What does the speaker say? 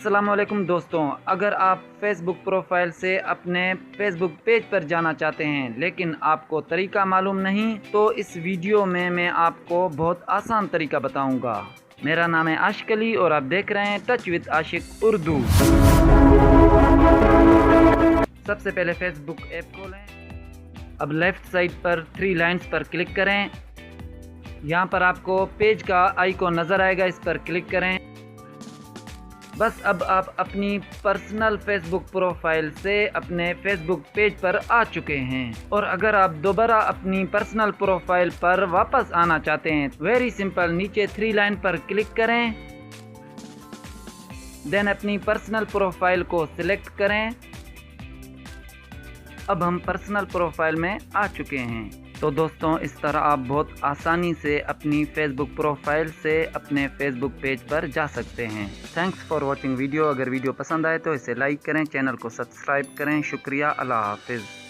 अस्सलामुअलैकुम दोस्तों, अगर आप फेसबुक प्रोफाइल से अपने फेसबुक पेज पर जाना चाहते हैं लेकिन आपको तरीका मालूम नहीं, तो इस वीडियो में मैं आपको बहुत आसान तरीका बताऊंगा। मेरा नाम है आशिक अली और आप देख रहे हैं टच विद आशिक उर्दू। सबसे पहले फेसबुक ऐप खोलें। अब लेफ्ट साइड पर 3 लाइन्स पर क्लिक करें। यहाँ पर आपको पेज का आइकॉन नज़र आएगा, इस पर क्लिक करें। बस अब आप अपनी पर्सनल फेसबुक प्रोफाइल से अपने फेसबुक पेज पर आ चुके हैं। और अगर आप दोबारा अपनी पर्सनल प्रोफाइल पर वापस आना चाहते हैं, वेरी सिंपल, नीचे 3 लाइन पर क्लिक करें। देन अपनी पर्सनल प्रोफाइल को सिलेक्ट करें। अब हम पर्सनल प्रोफाइल में आ चुके हैं। तो दोस्तों, इस तरह आप बहुत आसानी से अपनी फेसबुक प्रोफाइल से अपने फेसबुक पेज पर जा सकते हैं। Thanks for watching video. अगर वीडियो पसंद आए तो इसे लाइक करें, चैनल को सब्सक्राइब करें। शुक्रिया, अल्लाह हाफिज़।